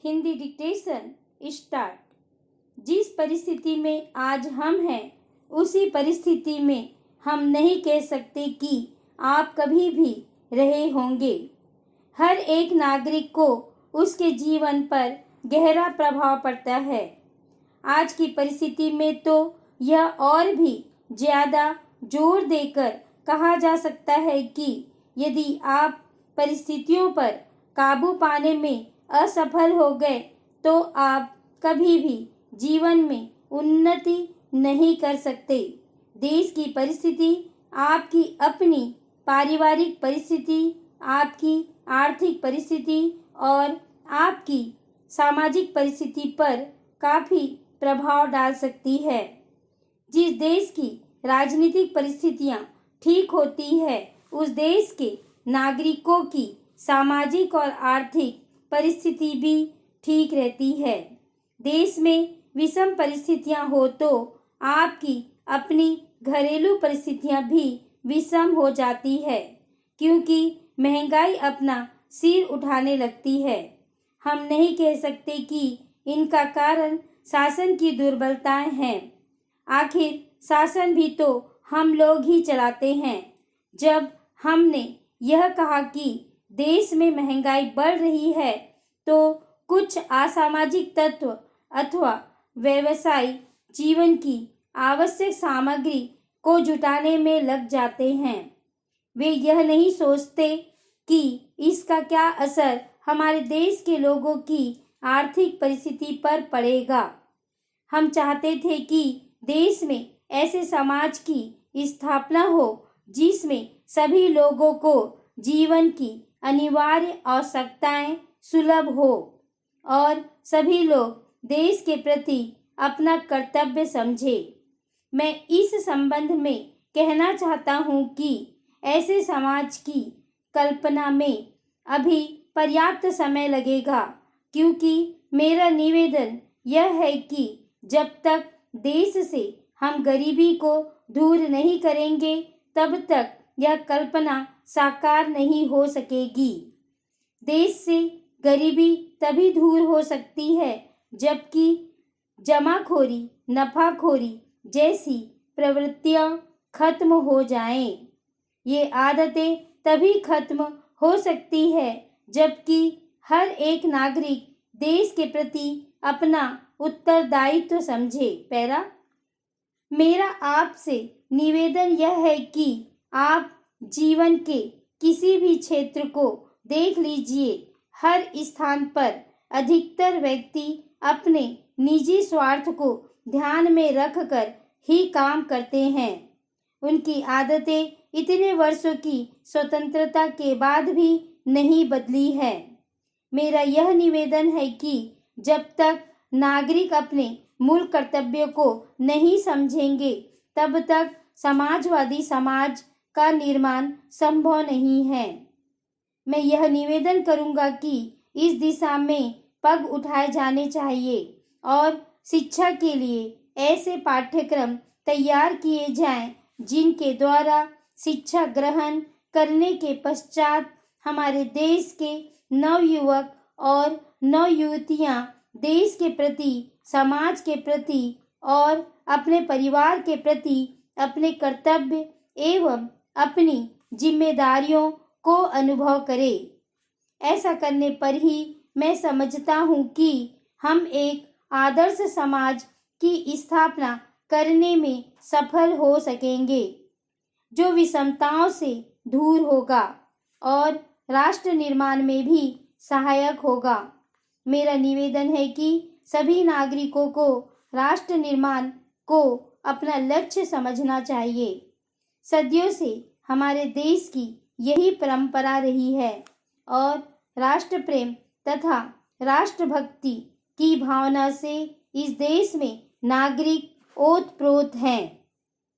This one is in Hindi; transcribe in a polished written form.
Hindi dictation start. जिस परिस्थिति में आज हम हैं, उसी परिस्थिति में हम नहीं कह सकते कि आप कभी भी रहे होंगे। हर एक नागरिक को उसके जीवन पर गहरा प्रभाव पड़ता है। आज की परिस्थिति में तो यह और भी ज़्यादा जोर देकर कहा जा सकता है कि यदि आप परिस्थितियों पर काबू पाने में असफल हो गए तो आप कभी भी जीवन में उन्नति नहीं कर सकते। देश की परिस्थिति, आपकी अपनी पारिवारिक परिस्थिति, आपकी आर्थिक परिस्थिति और आपकी सामाजिक परिस्थिति पर काफ़ी प्रभाव डाल सकती है। जिस देश की राजनीतिक परिस्थितियां ठीक होती है, उस देश के नागरिकों की सामाजिक और आर्थिक परिस्थिति भी ठीक रहती है। देश में विषम परिस्थितियां हो तो आपकी अपनी घरेलू परिस्थितियां भी विषम हो जाती है, क्योंकि महंगाई अपना सिर उठाने लगती है। हम नहीं कह सकते कि इनका कारण शासन की दुर्बलताएं हैं। आखिर शासन भी तो हम लोग ही चलाते हैं। जब हमने यह कहा कि देश में महंगाई बढ़ रही है तो कुछ असामाजिक तत्व अथवा व्यवसायी जीवन की आवश्यक सामग्री को जुटाने में लग जाते हैं। वे यह नहीं सोचते कि इसका क्या असर हमारे देश के लोगों की आर्थिक परिस्थिति पर पड़ेगा। हम चाहते थे कि देश में ऐसे समाज की स्थापना हो जिसमें सभी लोगों को जीवन की अनिवार्य आवश्यकताएं सुलभ हो और सभी लोग देश के प्रति अपना कर्तव्य समझे। मैं इस संबंध में कहना चाहता हूं कि ऐसे समाज की कल्पना में अभी पर्याप्त समय लगेगा, क्योंकि मेरा निवेदन यह है कि जब तक देश से हम गरीबी को दूर नहीं करेंगे तब तक यह कल्पना साकार नहीं हो सकेगी। देश से गरीबी तभी दूर हो सकती है जबकि जमाखोरी, नफाखोरी जैसी प्रवृत्तियां खत्म हो जाएं। ये आदतें तभी खत्म हो सकती है जबकि हर एक नागरिक देश के प्रति अपना उत्तरदायित्व समझे। पैरा, मेरा आपसे निवेदन यह है कि आप जीवन के किसी भी क्षेत्र को देख लीजिए, हर स्थान पर अधिकतर व्यक्ति अपने निजी स्वार्थ को ध्यान में रखकर ही काम करते हैं। उनकी आदतें इतने वर्षों की स्वतंत्रता के बाद भी नहीं बदली है। मेरा यह निवेदन है कि जब तक नागरिक अपने मूल कर्तव्यों को नहीं समझेंगे तब तक समाजवादी समाज का निर्माण संभव नहीं है। मैं यह निवेदन करूंगा कि इस दिशा में पग उठाए जाने चाहिए और शिक्षा के लिए ऐसे पाठ्यक्रम तैयार किए जाएं जिनके द्वारा शिक्षा ग्रहण करने के पश्चात हमारे देश के नवयुवक और नवयुवतियां देश के प्रति, समाज के प्रति और अपने परिवार के प्रति अपने कर्तव्य एवं अपनी जिम्मेदारियों को अनुभव करें। ऐसा करने पर ही मैं समझता हूँ कि हम एक आदर्श समाज की स्थापना करने में सफल हो सकेंगे, जो विषमताओं से दूर होगा और राष्ट्र निर्माण में भी सहायक होगा। मेरा निवेदन है कि सभी नागरिकों को राष्ट्र निर्माण को अपना लक्ष्य समझना चाहिए। सदियों से हमारे देश की यही परंपरा रही है और राष्ट्र प्रेम तथा राष्ट्रभक्ति की भावना से इस देश में नागरिक ओतप्रोत हैं।